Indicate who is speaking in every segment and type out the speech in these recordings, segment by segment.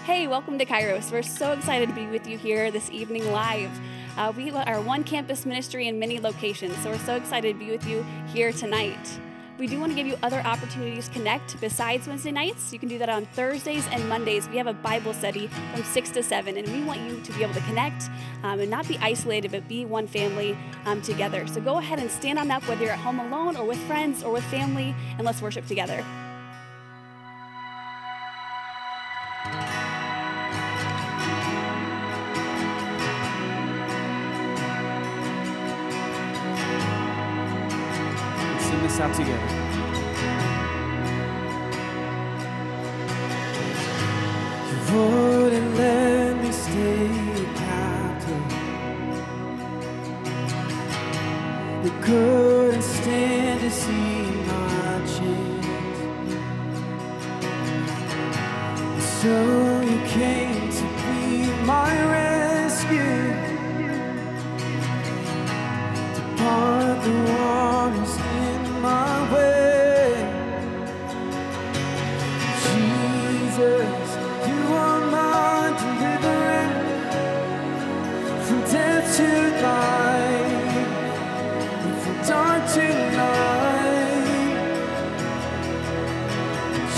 Speaker 1: Hey, welcome to Kairos. We're so excited to be with you here this evening live. We are one campus ministry in many locations, so we're so excited to be with you here tonight. We do want to give you other opportunities to connect besides Wednesday nights. You can do that on Thursdays and Mondays. We have a Bible study from 6 to 7, and we want you to be able to connect and not be isolated, but be one family together. So go ahead and stand on up, whether you're at home alone or with friends or with family, and let's worship together.
Speaker 2: This out together. You wouldn't let me stay captive. You couldn't stand to see my chains. So you came to be my rescue, to part the waters my way. Jesus, you are my deliverance from death to life, and from dark to light.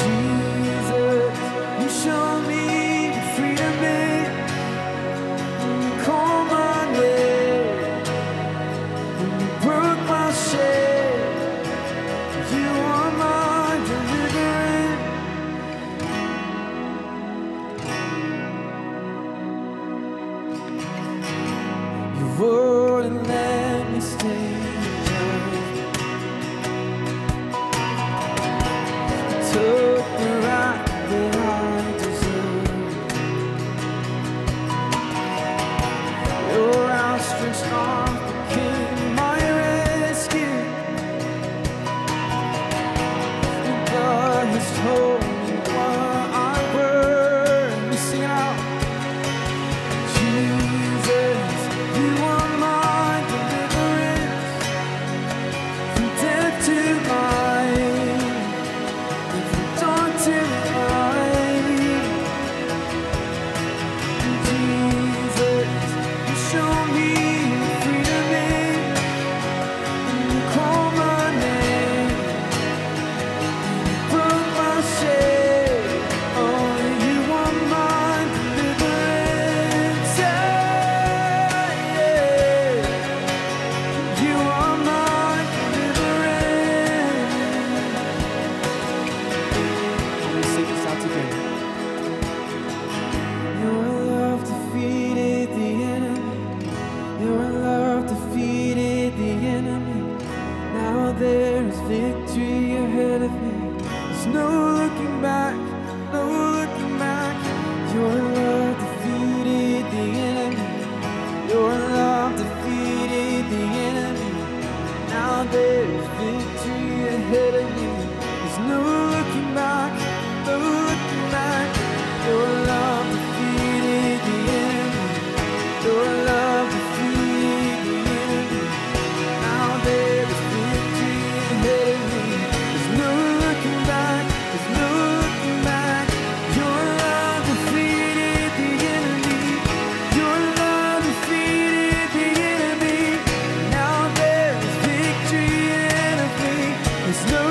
Speaker 2: Jesus, you show me freedom when you call my name, when you broke my shame. Wouldn't let me stay alive. Took the wrath that I deserve. Your outstretched arm became my rescue. Your blood has told me what I were. We sing out, Jesus. You are my deliverance from death to life, and from dawn to light. Jesus, you show me freedom when you call my name, and you broke my shame. Oh, you are my deliverance. You are my deliverance. Let's sing this out together. Your love defeated the enemy. Your love defeated the enemy. Now there is victory ahead of me. There's no looking back, no looking back. Your love defeated the enemy. Your love defeated the enemy. Now there's victory ahead of me. There's no looking back, no looking back. Your love defeated the enemy. Your love defeated the enemy. Now there's victory ahead of me. There's no looking back, there's no looking back. Your love defeated the enemy. Your love defeated the enemy. Now there's victory ahead of me. There's no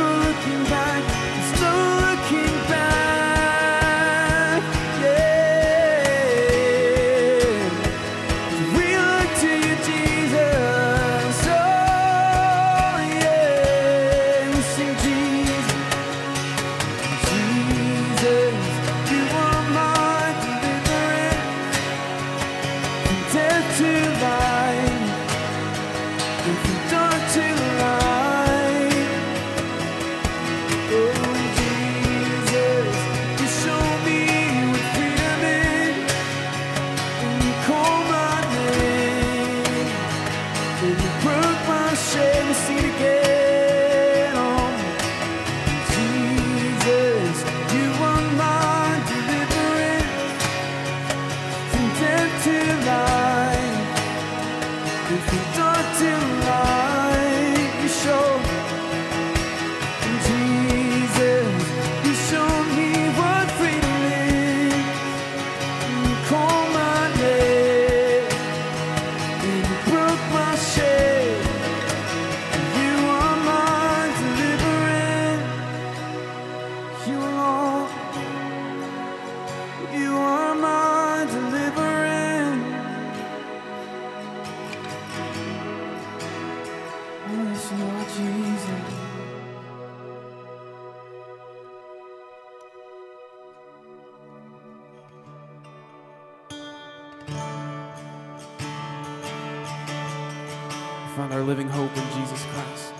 Speaker 2: found our living hope in Jesus Christ.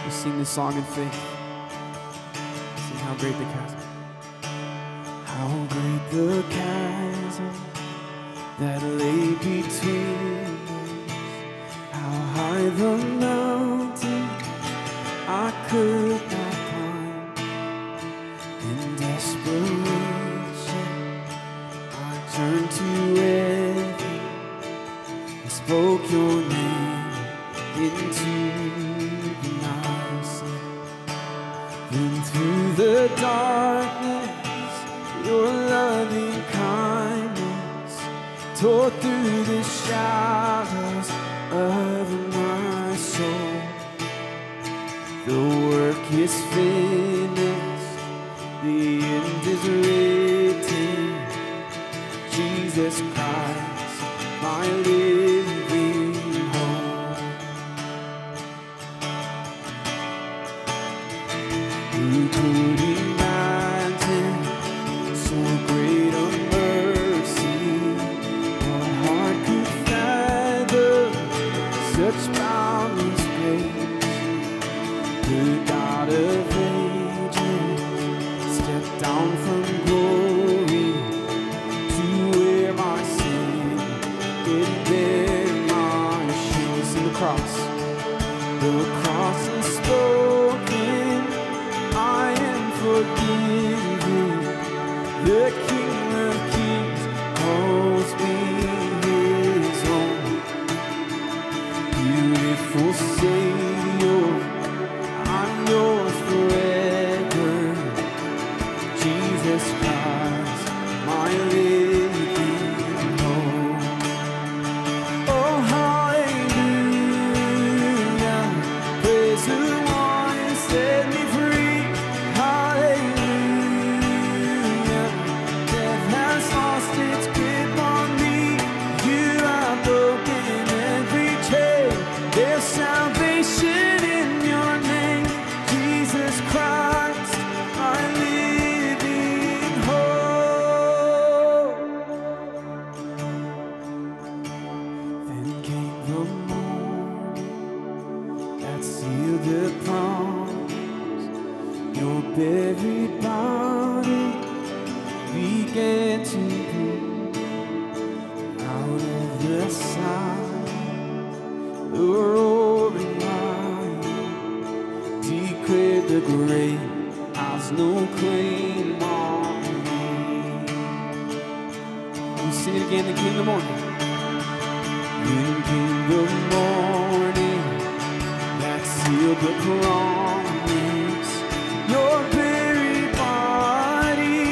Speaker 2: We sing this song in faith. Sing how great the chasm. How great the chasm that lay between us. How high the mountain I could not climb. In desperation, I turned to heaven and spoke your name into the night. Then through the darkness, your loving kindness tore through the shadows of my soul. The work is finished, the end is written. Jesus Christ, my living hope. Who could imagine so great a mercy? What heart could fathom such boundless grace? The God of ages stepped down from glory to wear my sin and bear my shame. See the cross. The cross is spoken, I am forgiven. The King of Kings calls me his own. Beautiful Savior, I'm yours forever. Jesus Christ, my living hope. Oh, hallelujah, praise the one who set me free. Hallelujah, death has lost its grip on me. You have broken every chain. There's salvation in your name, Jesus Christ, my living hope. Then came the morning that sealed the promise. Your buried body began to breathe out of the silence. The roaring lion declared the grave has no claim on me. We sing it again. Then came the morning. Then came the morning that sealed the promise. Your buried body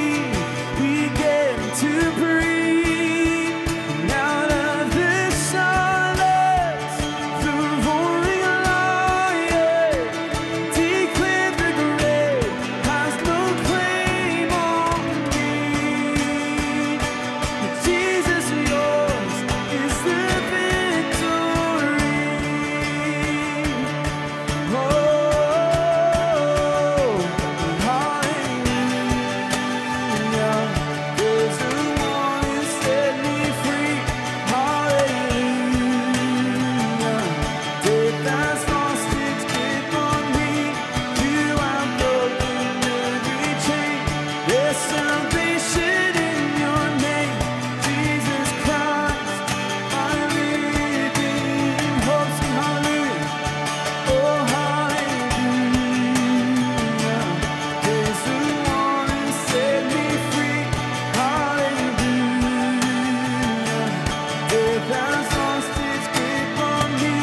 Speaker 2: began to breathe. And out of the silence, the roaring lion declared the grave has no claim on me. Jesus, yours is the victory. Oh, hallelujah, there's the one who set me free. Hallelujah, death has lost its grip on me. You have broken every chain. There's salvation in your name, Jesus Christ, my living hope. Sing hallelujah. Oh, hallelujah, there's the one who set me free. Hallelujah, death has lost its grip on me.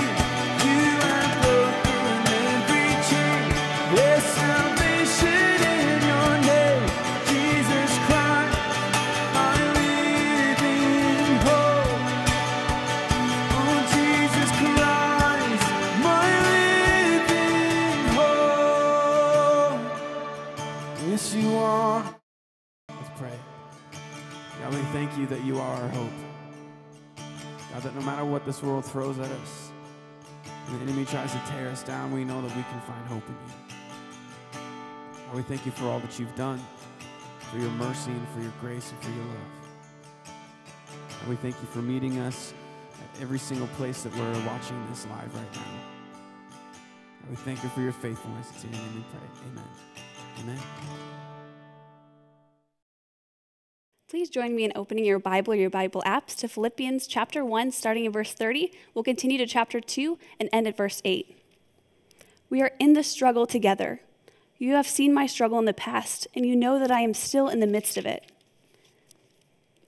Speaker 2: You have broken every chain. There's salvation in your name, Jesus Christ, my living hope. Oh, Jesus Christ, my living hope. Yes, you are. Let's pray. God, we thank you that you are our hope. God, that no matter what this world throws at us, and the enemy tries to tear us down, we know that we can find hope in you. God, we thank you for all that you've done, for your mercy and for your grace and for your love. God, we thank you for meeting us at every single place that we're watching this live right now. We thank you for your faithfulness. It's in your name we pray. Amen. Amen.
Speaker 1: Please join me in opening your Bible or your Bible apps to Philippians chapter 1, starting in verse 30. We'll continue to chapter 2 and end at verse 8. We are in the struggle together. You have seen my struggle in the past, and you know that I am still in the midst of it.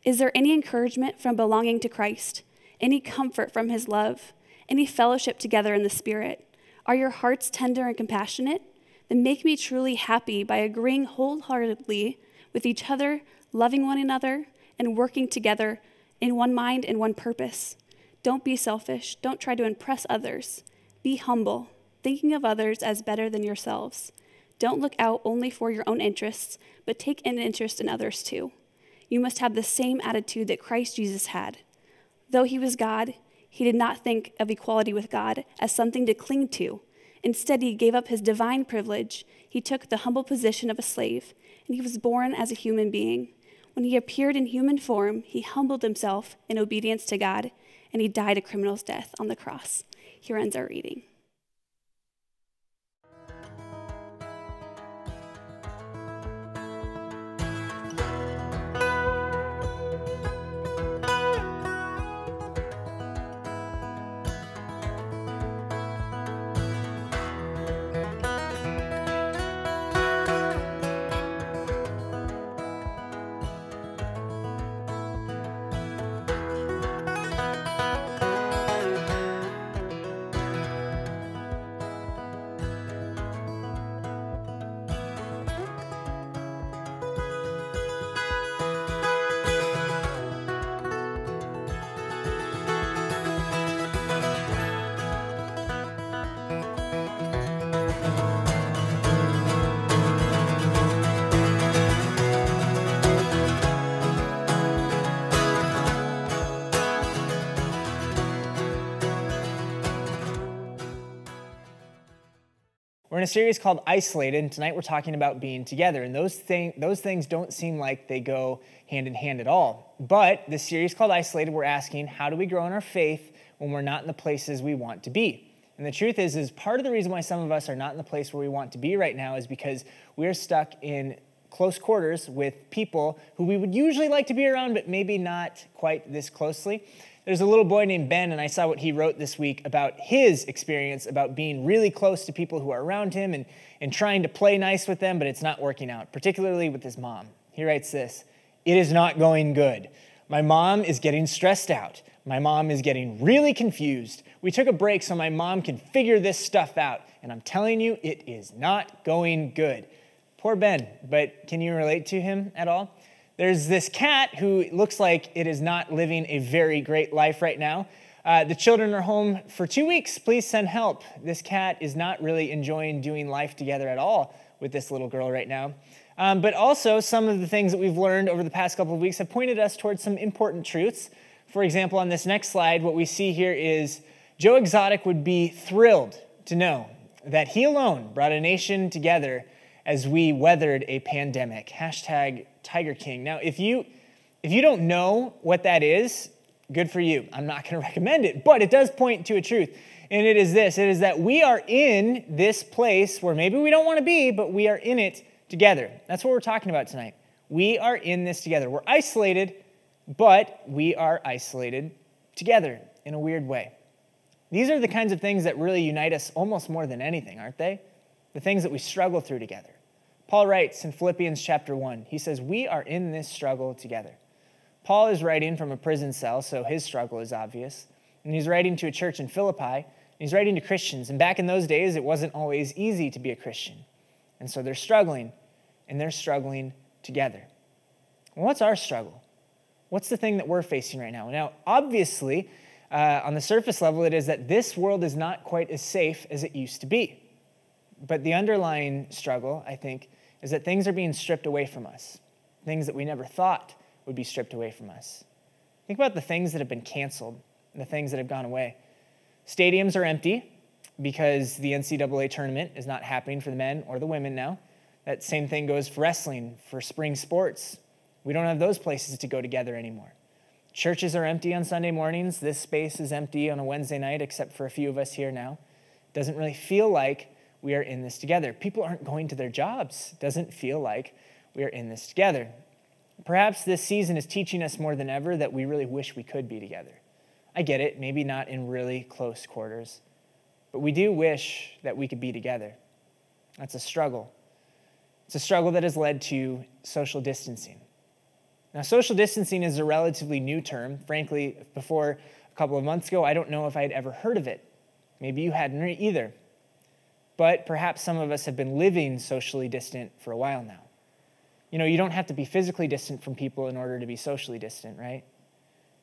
Speaker 1: Is there any encouragement from belonging to Christ? Any comfort from his love? Any fellowship together in the Spirit? Are your hearts tender and compassionate? Then make me truly happy by agreeing wholeheartedly with each other, loving one another, and working together in one mind and one purpose. Don't be selfish. Don't try to impress others. Be humble, thinking of others as better than yourselves. Don't look out only for your own interests, but take an interest in others too. You must have the same attitude that Christ Jesus had. Though he was God, he did not think of equality with God as something to cling to. Instead, he gave up his divine privilege. He took the humble position of a slave, and he was born as a human being. When he appeared in human form, he humbled himself in obedience to God, and he died a criminal's death on the cross. Here ends our reading.
Speaker 3: We're in a series called Isolated, and tonight we're talking about being together. And those things don't seem like they go hand in hand at all. But this series called Isolated, we're asking, how do we grow in our faith when we're not in the places we want to be? And the truth is part of the reason why some of us are not in the place where we want to be right now is because we're stuck in close quarters with people who we would usually like to be around, but maybe not quite this closely. There's a little boy named Ben, and I saw what he wrote this week about his experience about being really close to people who are around him and trying to play nice with them, but it's not working out, particularly with his mom. He writes this: "It is not going good. My mom is getting stressed out. My mom is getting really confused. We took a break so my mom can figure this stuff out, and I'm telling you, it is not going good." Poor Ben, but can you relate to him at all? There's this cat who looks like it is not living a very great life right now. The children are home for 2 weeks. Please send help. This cat is not really enjoying doing life together at all with this little girl right now. But also, some of the things that we've learned over the past couple of weeks have pointed us towards some important truths. For example, on this next slide, what we see here is Joe Exotic would be thrilled to know that he alone brought a nation together as we weathered a pandemic. Hashtag Tiger King. Now, if you don't know what that is, good for you. I'm not going to recommend it, but it does point to a truth. And it is this: it is that we are in this place where maybe we don't want to be, but we are in it together. That's what we're talking about tonight. We are in this together. We're isolated, but we are isolated together in a weird way. These are the kinds of things that really unite us almost more than anything, aren't they? The things that we struggle through together. Paul writes in Philippians chapter 1, he says, we are in this struggle together. Paul is writing from a prison cell, so his struggle is obvious. And he's writing to a church in Philippi, and he's writing to Christians. And back in those days, it wasn't always easy to be a Christian. And so they're struggling, and they're struggling together. Well, what's our struggle? What's the thing that we're facing right now? Now, obviously, on the surface level, it is that this world is not quite as safe as it used to be. But the underlying struggle, I think, is that things are being stripped away from us. Things that we never thought would be stripped away from us. Think about the things that have been canceled and the things that have gone away. Stadiums are empty because the NCAA tournament is not happening for the men or the women now. That same thing goes for wrestling, for spring sports. We don't have those places to go together anymore. Churches are empty on Sunday mornings. This space is empty on a Wednesday night, except for a few of us here now. It doesn't really feel like we are in this together. People aren't going to their jobs. It doesn't feel like we are in this together. Perhaps this season is teaching us more than ever that we really wish we could be together. I get it, maybe not in really close quarters, but we do wish that we could be together. That's a struggle. It's a struggle that has led to social distancing. Now, social distancing is a relatively new term. Frankly, before a couple of months ago, I don't know if I had ever heard of it. Maybe you hadn't either. But perhaps some of us have been living socially distant for a while now. You know, you don't have to be physically distant from people in order to be socially distant, right?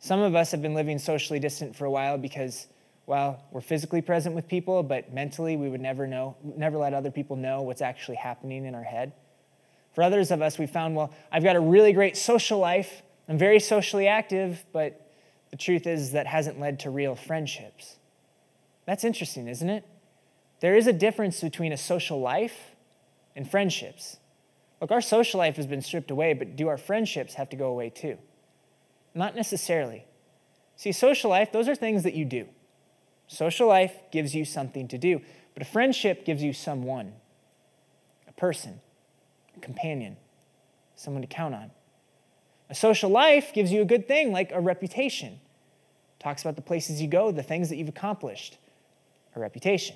Speaker 3: Some of us have been living socially distant for a while because, well, we're physically present with people, but mentally we would never let other people know what's actually happening in our head. For others of us, we found, well, I've got a really great social life. I'm very socially active, but the truth is that hasn't led to real friendships. That's interesting, isn't it? There is a difference between a social life and friendships. Look, our social life has been stripped away, but do our friendships have to go away too? Not necessarily. See, social life, those are things that you do. Social life gives you something to do, but a friendship gives you someone, a person, a companion, someone to count on. A social life gives you a good thing, like a reputation. Talks about the places you go, the things that you've accomplished, a reputation.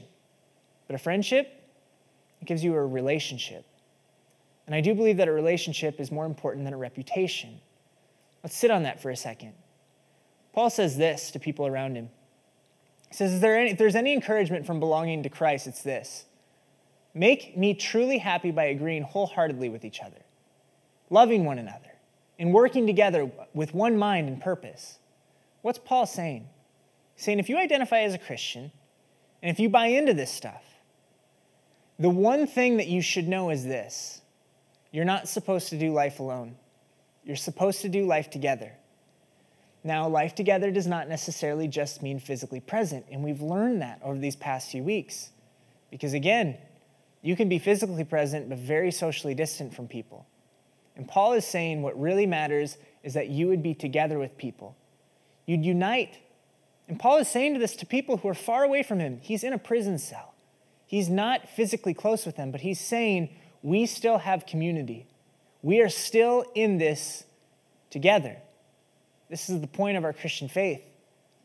Speaker 3: But a friendship, it gives you a relationship. And I do believe that a relationship is more important than a reputation. Let's sit on that for a second. Paul says this to people around him. He says, if there's any encouragement from belonging to Christ, it's this. Make me truly happy by agreeing wholeheartedly with each other, loving one another, and working together with one mind and purpose. What's Paul saying? He's saying if you identify as a Christian, and if you buy into this stuff, the one thing that you should know is this. You're not supposed to do life alone. You're supposed to do life together. Now, life together does not necessarily just mean physically present, and we've learned that over these past few weeks. Because again, you can be physically present but very socially distant from people. And Paul is saying what really matters is that you would be together with people. You'd unite. And Paul is saying this to people who are far away from him. He's in a prison cell. He's not physically close with them, but he's saying we still have community. We are still in this together. This is the point of our Christian faith,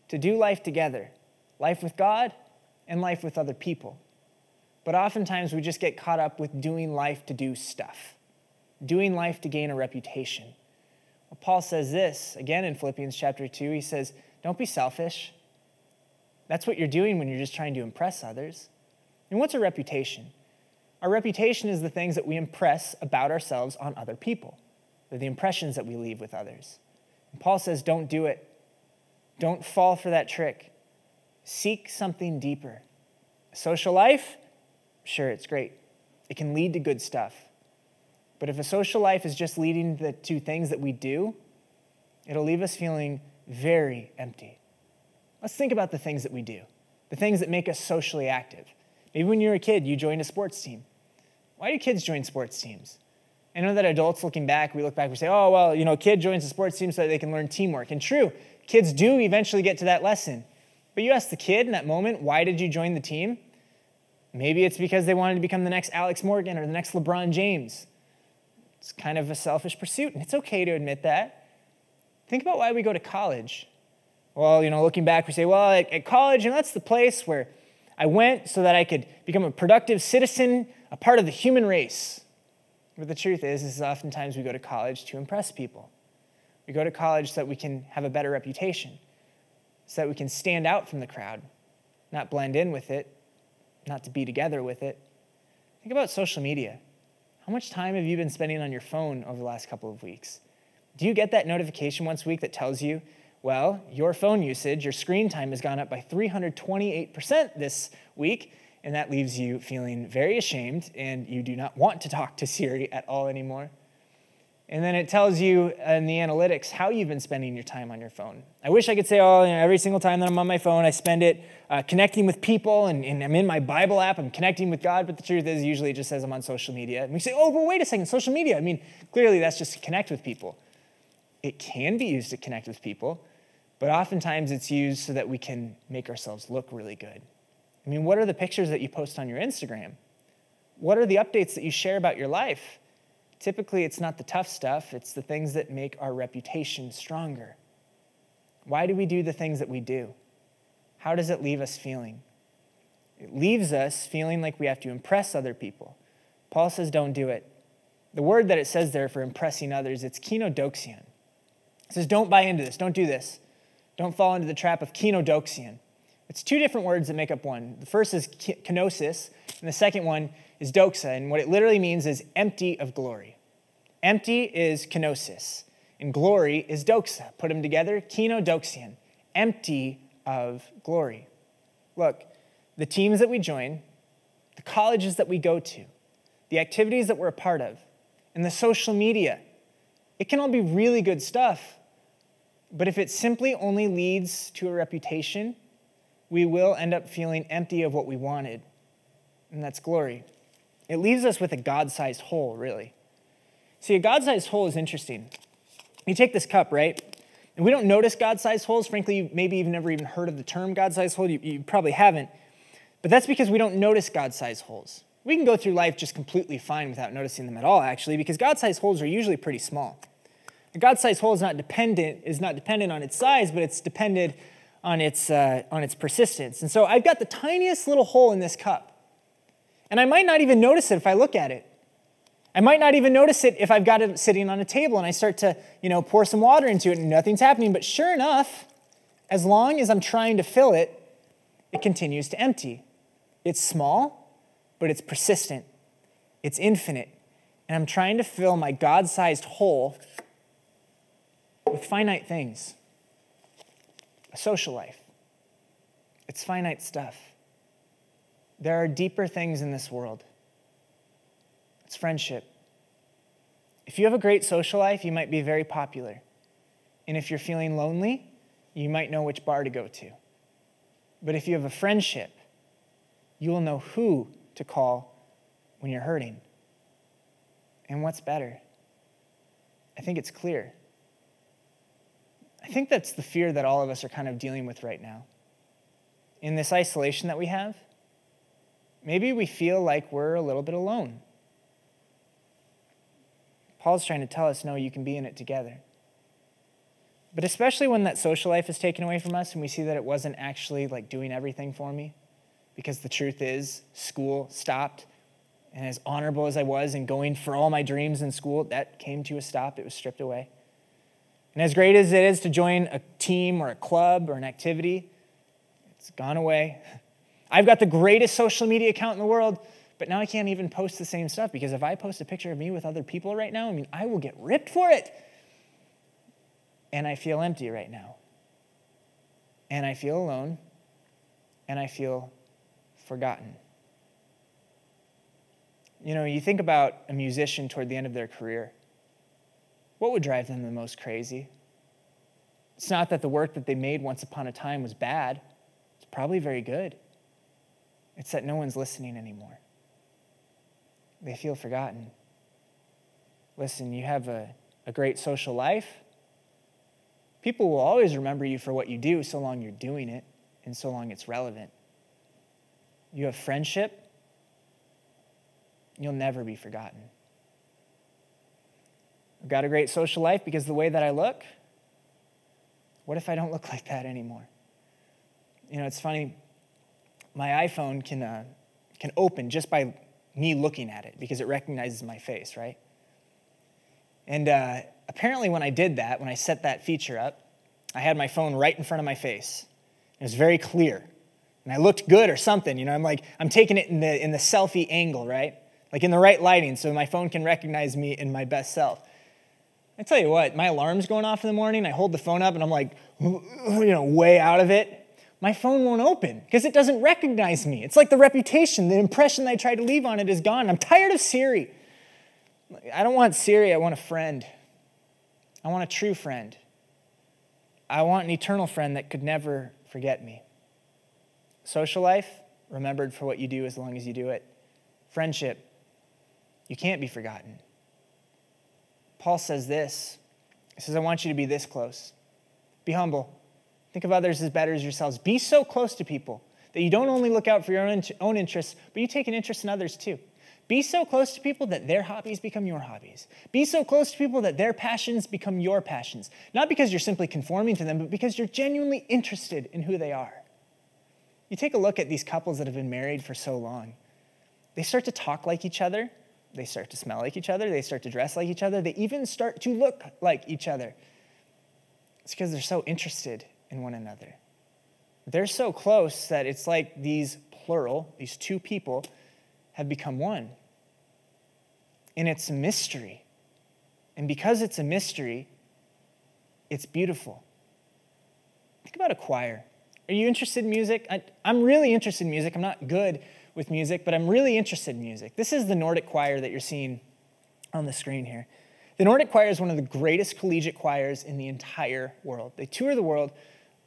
Speaker 3: to do life together, life with God and life with other people. But oftentimes we just get caught up with doing life to do stuff, doing life to gain a reputation. Well, Paul says this, again in Philippians chapter 2, he says, don't be selfish. That's what you're doing when you're just trying to impress others. And what's a reputation? Our reputation is the things that we impress about ourselves on other people. They're the impressions that we leave with others. And Paul says, don't do it. Don't fall for that trick. Seek something deeper. A social life, sure, it's great. It can lead to good stuff. But if a social life is just leading to things that we do, it'll leave us feeling very empty. Let's think about the things that we do, the things that make us socially active. Maybe when you were a kid, you joined a sports team. Why do kids join sports teams? I know that adults looking back, we look back, we say, oh, well, a kid joins a sports team so that they can learn teamwork. And true, kids do eventually get to that lesson. But you ask the kid in that moment, why did you join the team? Maybe it's because they wanted to become the next Alex Morgan or the next LeBron James. It's kind of a selfish pursuit, and it's okay to admit that. Think about why we go to college. Well, looking back, we say, well, at college, that's the place where I went so that I could become a productive citizen, a part of the human race. But the truth is oftentimes we go to college to impress people. We go to college so that we can have a better reputation, so that we can stand out from the crowd, not blend in with it, not to be together with it. Think about social media. How much time have you been spending on your phone over the last couple of weeks? Do you get that notification once a week that tells you, well, your phone usage, your screen time has gone up by 328% this week, and that leaves you feeling very ashamed, and you do not want to talk to Siri at all anymore. And then it tells you in the analytics how you've been spending your time on your phone. I wish I could say, every single time that I'm on my phone, I spend it connecting with people, and I'm in my Bible app, I'm connecting with God, but the truth is usually it just says I'm on social media. And we say, but wait a second, social media. Clearly that's just to connect with people. It can be used to connect with people, but oftentimes it's used so that we can make ourselves look really good. I mean, what are the pictures that you post on your Instagram? What are the updates that you share about your life? Typically, it's not the tough stuff, it's the things that make our reputation stronger. Why do we do the things that we do? How does it leave us feeling? It leaves us feeling like we have to impress other people. Paul says don't do it. The word that it says there for impressing others, it's kenodoxion. It says don't buy into this, don't do this. Don't fall into the trap of kenodoxion. It's two different words that make up one. The first is kenosis, and the second one is doxa, and what it literally means is empty of glory. Empty is kenosis, and glory is doxa. Put them together, kenodoxion, empty of glory. Look, the teams that we join, the colleges that we go to, the activities that we're a part of, and the social media, it can all be really good stuff, but if it simply only leads to a reputation, we will end up feeling empty of what we wanted, and that's glory. It leaves us with a God-sized hole, really. See, a God-sized hole is interesting. You take this cup, right? And we don't notice God-sized holes. Frankly, you maybe you've never even heard of the term God-sized hole. You probably haven't. But that's because we don't notice God-sized holes. We can go through life just completely fine without noticing them at all, actually, because God-sized holes are usually pretty small. A God-sized hole is not dependent on its size, but it's dependent on its persistence. And so I've got the tiniest little hole in this cup. And I might not even notice it if I look at it. I might not even notice it if I've got it sitting on a table and I start to, pour some water into it and nothing's happening. But sure enough, as long as I'm trying to fill it, it continues to empty. It's small, but it's persistent. It's infinite. And I'm trying to fill my God-sized hole with finite things. A social life. It's finite stuff. There are deeper things in this world. It's friendship. If you have a great social life, you might be very popular. And if you're feeling lonely, you might know which bar to go to. But if you have a friendship, you will know who to call when you're hurting. And what's better? I think it's clear. I think that's the fear that all of us are kind of dealing with right now. In this isolation that we have, maybe we feel like we're a little bit alone. Paul's trying to tell us, no, you can be in it together. But especially when that social life is taken away from us and we see that it wasn't actually like doing everything for me, because the truth is, school stopped, and as honorable as I was in going for all my dreams in school, that came to a stop. It was stripped away. And as great as it is to join a team or a club or an activity, it's gone away. I've got the greatest social media account in the world, but now I can't even post the same stuff, because if I post a picture of me with other people right now, I will get ripped for it. And I feel empty right now. And I feel alone. And I feel forgotten. You think about a musician toward the end of their career. What would drive them the most crazy? It's not that the work that they made once upon a time was bad. It's probably very good. It's that no one's listening anymore. They feel forgotten. Listen, you have a great social life. People will always remember you for what you do so long you're doing it and so long it's relevant. You have friendship. You'll never be forgotten. I've got a great social life because the way that I look, what if I don't look like that anymore? It's funny. My iPhone can open just by me looking at it because it recognizes my face, right? And apparently when I did that, when I set that feature up, I had my phone right in front of my face. It was very clear. And I looked good or something. I'm taking it in the selfie angle, right? Like in the right lighting so my phone can recognize me in my best self. I tell you what, my alarm's going off in the morning. I hold the phone up and I'm like, way out of it. My phone won't open because it doesn't recognize me. It's like the reputation, the impression that I tried to leave on it is gone. I'm tired of Siri. I don't want Siri. I want a friend. I want a true friend. I want an eternal friend that could never forget me. Social life, remembered for what you do as long as you do it. Friendship, you can't be forgotten. Paul says this. He says, I want you to be this close. Be humble. Think of others as better as yourselves. Be so close to people that you don't only look out for your own interests, but you take an interest in others too. Be so close to people that their hobbies become your hobbies. Be so close to people that their passions become your passions. Not because you're simply conforming to them, but because you're genuinely interested in who they are. You take a look at these couples that have been married for so long. They start to talk like each other. They start to smell like each other. They start to dress like each other. They even start to look like each other. It's because they're so interested in one another. They're so close that it's like these plural, these two people, have become one. And it's a mystery. And because it's a mystery, it's beautiful. Think about a choir. Are you interested in music? I'm really interested in music. I'm not good with music, but I'm really interested in music. This is the Nordic choir that you're seeing on the screen here. The Nordic choir is one of the greatest collegiate choirs in the entire world. They tour the world,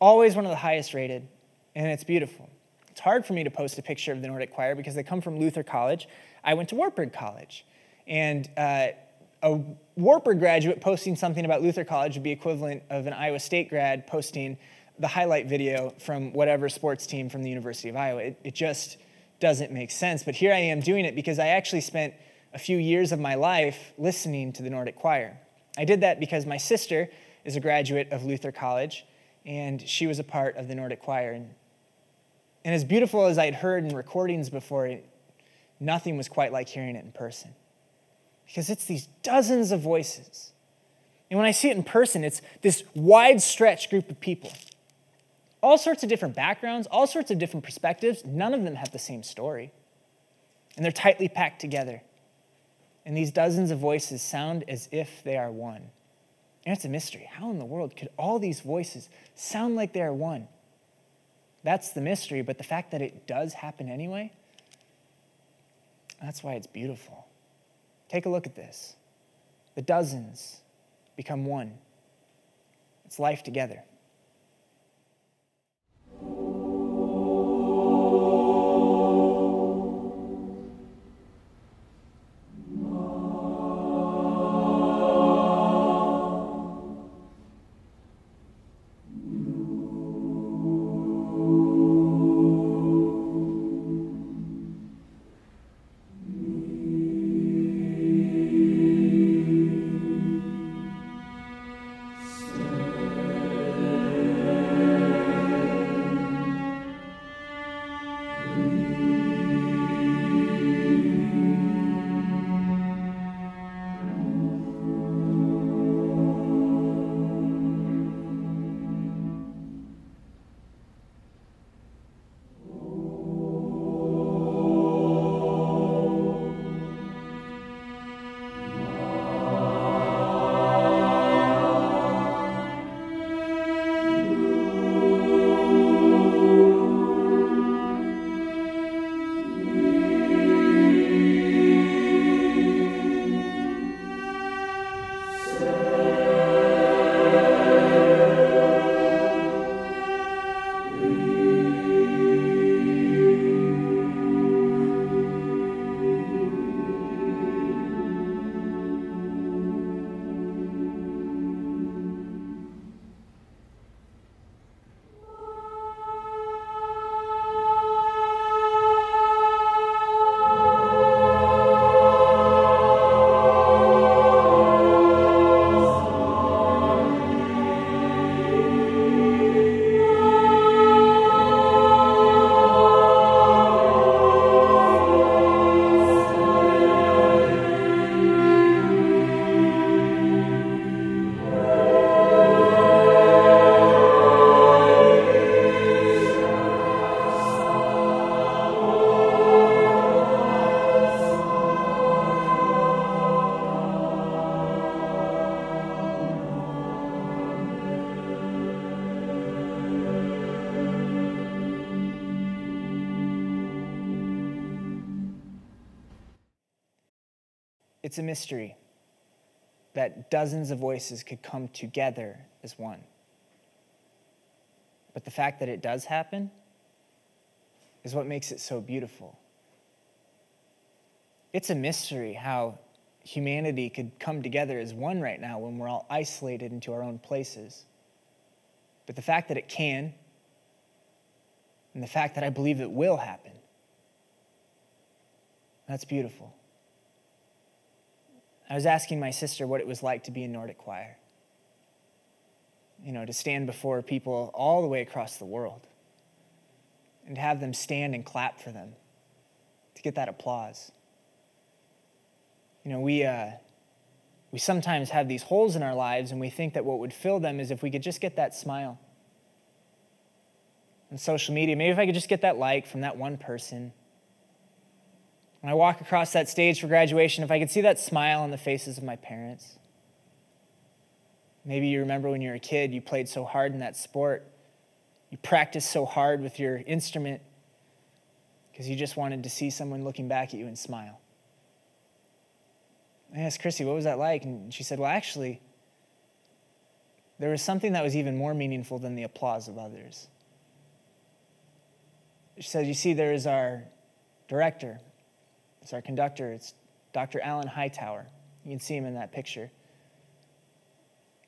Speaker 3: always one of the highest rated, and it's beautiful. It's hard for me to post a picture of the Nordic choir because they come from Luther College. I went to Wartburg College, and a Wartburg graduate posting something about Luther College would be equivalent of an Iowa State grad posting the highlight video from whatever sports team from the University of Iowa. It just doesn't make sense. But here I am doing it because I actually spent a few years of my life listening to the Nordic choir. I did that because my sister is a graduate of Luther College, and she was a part of the Nordic choir. And as beautiful as I'd heard in recordings before, nothing was quite like hearing it in person. Because it's these dozens of voices. And when I see it in person, it's this wide stretch group of people. All sorts of different backgrounds, all sorts of different perspectives. None of them have the same story. And they're tightly packed together. And these dozens of voices sound as if they are one. And it's a mystery. How in the world could all these voices sound like they are one? That's the mystery, but the fact that it does happen anyway, that's why it's beautiful. Take a look at this. The dozens become one. It's life together. It's a mystery that dozens of voices could come together as one. But the fact that it does happen is what makes it so beautiful. It's a mystery how humanity could come together as one right now when we're all isolated into our own places. but the fact that it can, and the fact that I believe it will happen, that's beautiful. I was asking my sister what it was like to be in Nordic choir. To stand before people all the way across the world and to have them stand and clap for them, to get that applause. We sometimes have these holes in our lives, and we think that what would fill them is if we could just get that smile. On social media, maybe if I could just get that like from that one person. When I walk across that stage for graduation, if I could see that smile on the faces of my parents. Maybe you remember when you were a kid, you played so hard in that sport. You practiced so hard with your instrument because you just wanted to see someone looking back at you and smile. I asked Chrissy, what was that like? And she said, well, actually, there was something that was even more meaningful than the applause of others. She said, you see, there is our director. It's our conductor. It's Dr. Alan Hightower. You can see him in that picture.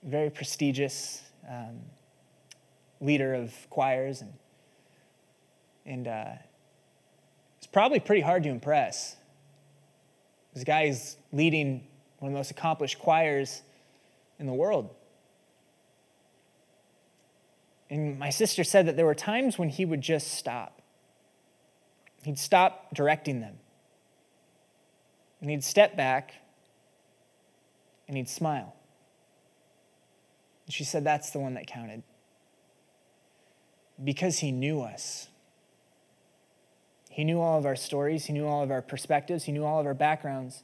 Speaker 3: Very prestigious leader of choirs. And it's probably pretty hard to impress. This guy is leading one of the most accomplished choirs in the world. And my sister said that there were times when he would just stop. He'd stop directing them. And he'd step back and he'd smile. And she said that's the one that counted. Because he knew us. He knew all of our stories. He knew all of our perspectives. He knew all of our backgrounds.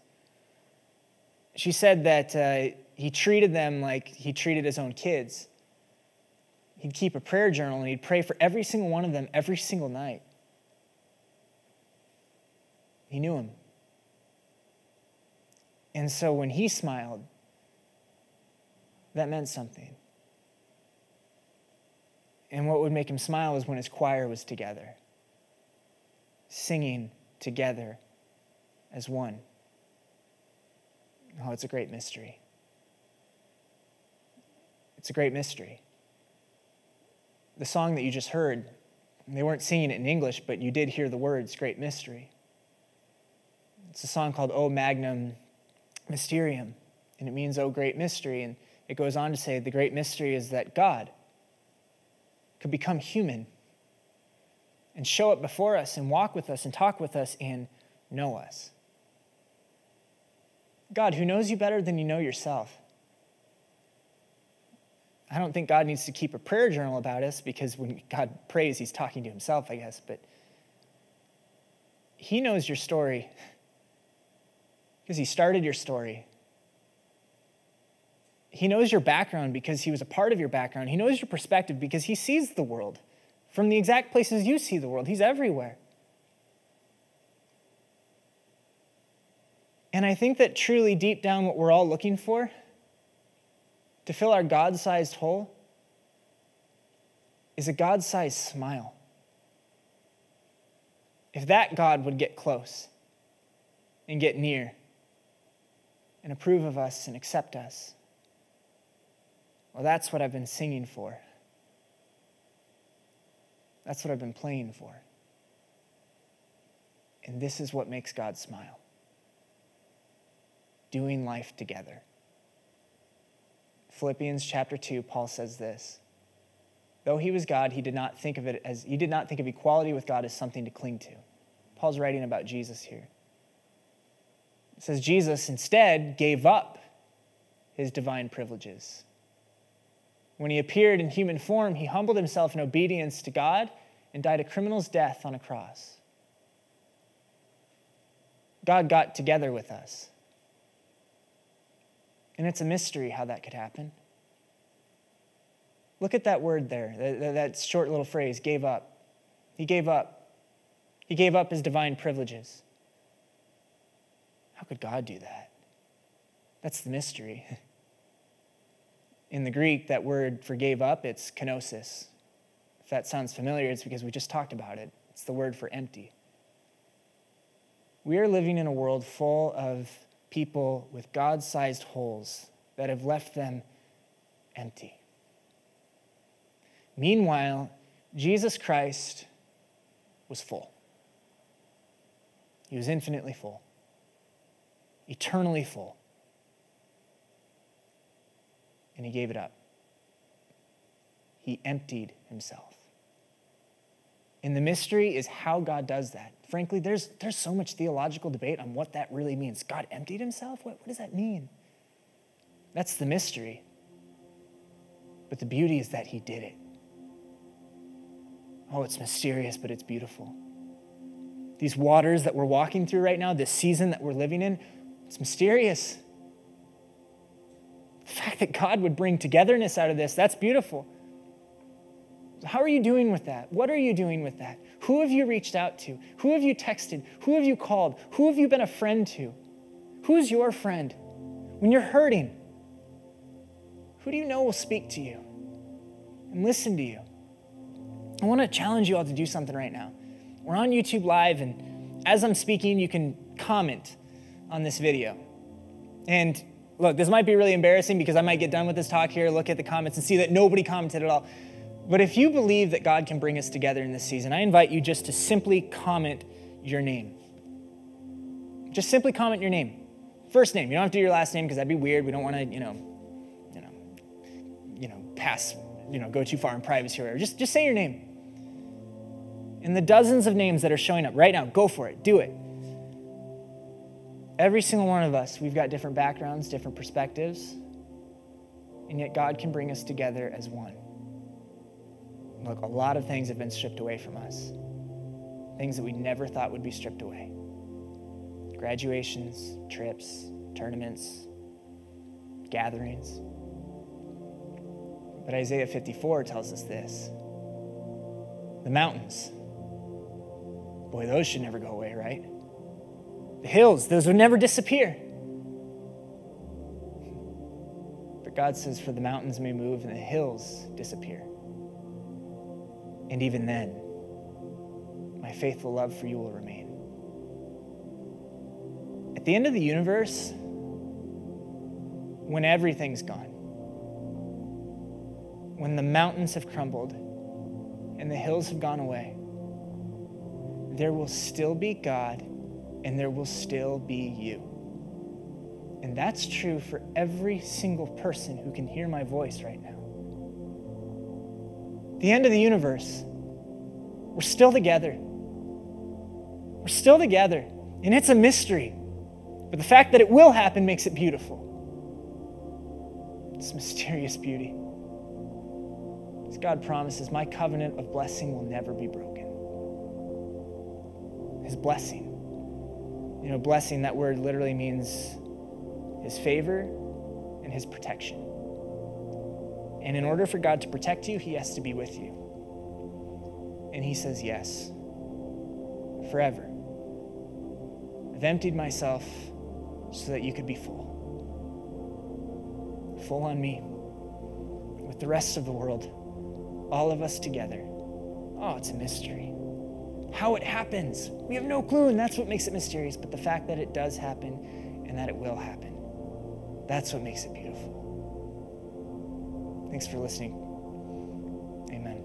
Speaker 3: She said that he treated them like he treated his own kids. He'd keep a prayer journal and he'd pray for every single one of them every single night. He knew him. And so when he smiled, that meant something. And what would make him smile was when his choir was together, singing together as one. Oh, it's a great mystery. It's a great mystery. The song that you just heard, they weren't singing it in English, but you did hear the words, great mystery. It's a song called O Magnum Mysterium, and it means, oh, great mystery. And it goes on to say, the great mystery is that God could become human and show up before us and walk with us and talk with us and know us. God, who knows you better than you know yourself. I don't think God needs to keep a prayer journal about us, because when God prays, he's talking to himself, I guess. But he knows your story because he started your story. He knows your background because he was a part of your background. He knows your perspective because he sees the world from the exact places you see the world. He's everywhere. And I think that truly deep down what we're all looking for to fill our God-sized hole is a God-sized smile. If that God would get close and get near and approve of us and accept us, well, that's what I've been singing for. That's what I've been playing for. And this is what makes God smile. Doing life together. Philippians chapter 2, Paul says this: though he was God, he did not think of equality with God as something to cling to. Paul's writing about Jesus here. It says Jesus instead gave up his divine privileges. When he appeared in human form, he humbled himself in obedience to God and died a criminal's death on a cross. God got together with us. And it's a mystery how that could happen. Look at that word there, that short little phrase, gave up. He gave up. He gave up his divine privileges. How could God do that? That's the mystery. In the Greek, that word for gave up, it's kenosis. If that sounds familiar, it's because we just talked about it. It's the word for empty. We are living in a world full of people with God-sized holes that have left them empty. Meanwhile, Jesus Christ was full. He was infinitely full, eternally full. And he gave it up. He emptied himself. And the mystery is how God does that. Frankly, there's so much theological debate on what that really means. God emptied himself? What does that mean? That's the mystery. But the beauty is that he did it. Oh, it's mysterious, but it's beautiful. These waters that we're walking through right now, this season that we're living in, it's mysterious. The fact that God would bring togetherness out of this, that's beautiful. How are you doing with that? What are you doing with that? Who have you reached out to? Who have you texted? Who have you called? Who have you been a friend to? Who's your friend? When you're hurting, who do you know will speak to you and listen to you? I want to challenge you all to do something right now. We're on YouTube Live, and as I'm speaking, you can comment on this video. And look, this might be really embarrassing because I might get done with this talk here, look at the comments, and see that nobody commented at all. But if you believe that God can bring us together in this season, I invite you just to simply comment your name. Just simply comment your name. First name. You don't have to do your last name because that'd be weird. We don't want to, go too far in privacy or whatever. Just say your name. And the dozens of names that are showing up right now, go for it. Do it. Every single one of us, we've got different backgrounds, different perspectives, and yet God can bring us together as one. Look, a lot of things have been stripped away from us. Things that we never thought would be stripped away. Graduations, trips, tournaments, gatherings. But Isaiah 54 tells us this. The mountains, boy, those should never go away, right? The hills, those would never disappear. But God says, for the mountains may move and the hills disappear. And even then, my faithful love for you will remain. At the end of the universe, when everything's gone, when the mountains have crumbled and the hills have gone away, there will still be God and there will still be you. And that's true for every single person who can hear my voice right now. The end of the universe, we're still together. We're still together. And it's a mystery. But the fact that it will happen makes it beautiful. It's mysterious beauty. As God promises, my covenant of blessing will never be broken. His blessing. Blessing, that word literally means his favor and his protection. And in order for God to protect you, he has to be with you. And he says, yes, forever. I've emptied myself so that you could be full. Full on me. With the rest of the world, all of us together. Oh, it's a mystery. How it happens, we have no clue, and that's what makes it mysterious. But the fact that it does happen and that it will happen, that's what makes it beautiful. Thanks for listening. Amen.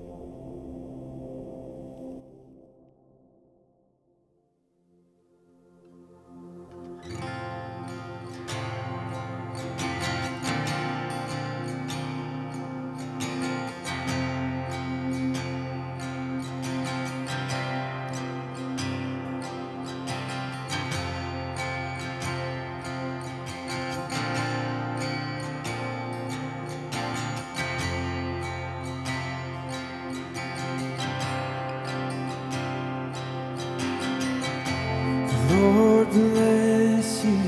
Speaker 2: Lord bless you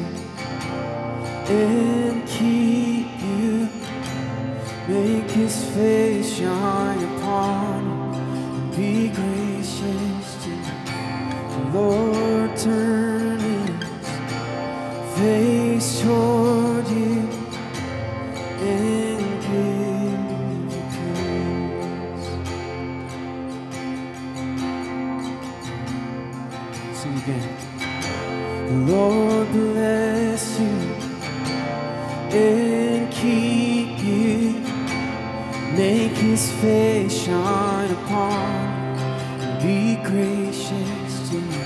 Speaker 2: and keep you. Make his face shine upon you and be gracious to you. Lord turn his face toward you and give you peace. Sing again. The Lord bless you and keep you. make his face shine upon you, and be gracious to you.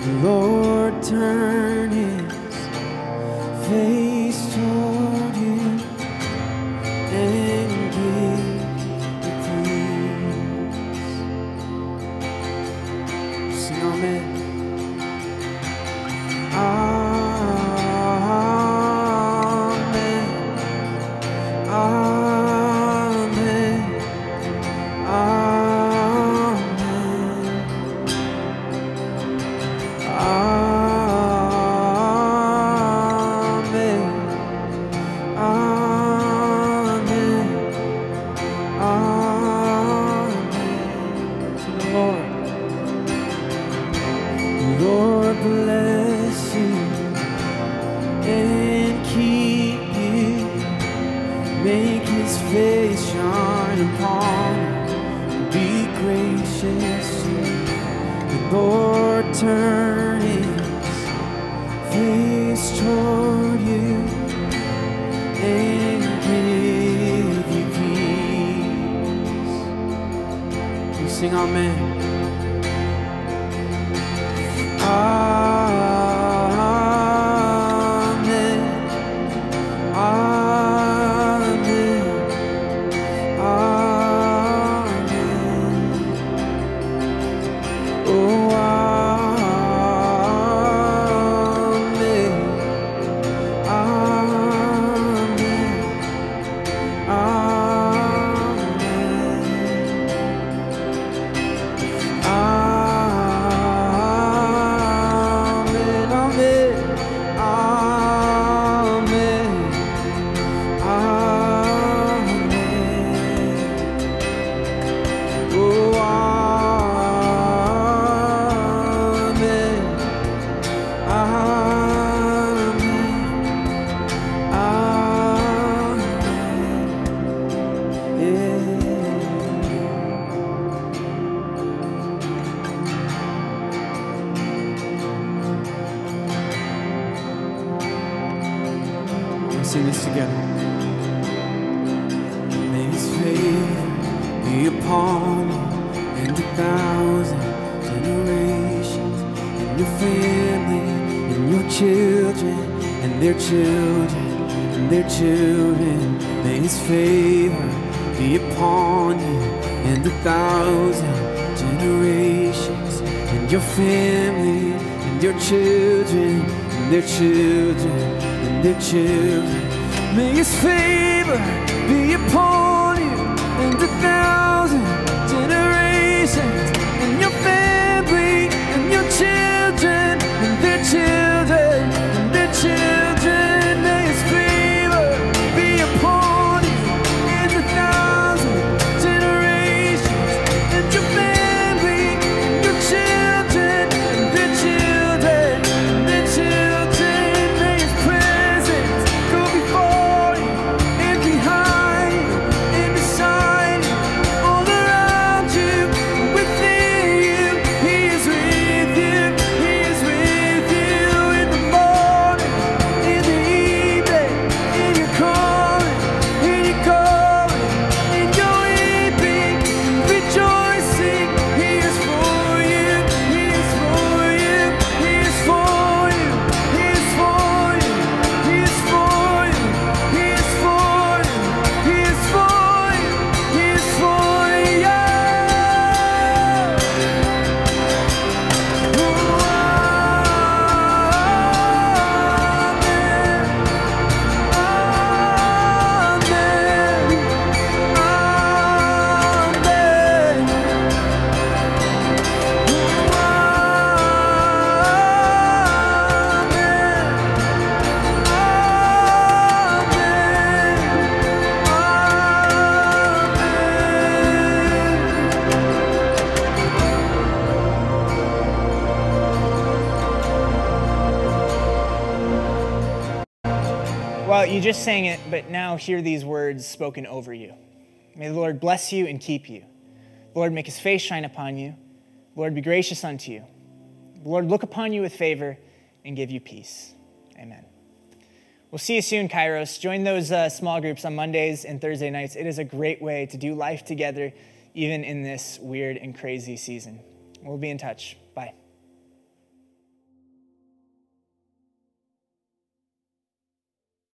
Speaker 2: The Lord turn his face toward you and give you peace. Sing amen. Amen. Amen. Lord bless you and keep you, make his face shine upon you, be gracious to you. The Lord turn his face toward you and give you peace. You sing amen. Amen. Amen. Amen. Oh, amen. Amen. Sing this together. May his favor be upon you and 1,000 generations, and your family, and your children, and their children, and their children. May his favor be upon you and 1,000 generations, and your family, and your children, and their children, and their children. May his favor be upon you and 1,000 generations, and your family, and your children, and their children, and their children. May his favor be upon you and 1,000 generations, and your family, and your children, and their children, and their children. May his presence go before you and behind you and beside you, all around you, within you. He is with you. He is with you in the morning, in the evening, in your calling, in your going, in your weeping, rejoicing. He is for you. He is for you. He is for you. He is for you. He is for you. He is for you. He is for you. He is for you.
Speaker 3: Well, you just sang it, but now hear these words spoken over you. May the Lord bless you and keep you. The Lord make his face shine upon you. The Lord be gracious unto you. The Lord look upon you with favor and give you peace. Amen. We'll see you soon, Kairos. Join those small groups on Mondays and Thursday nights. It is a great way to do life together, even in this weird and crazy season. We'll be in touch. Bye.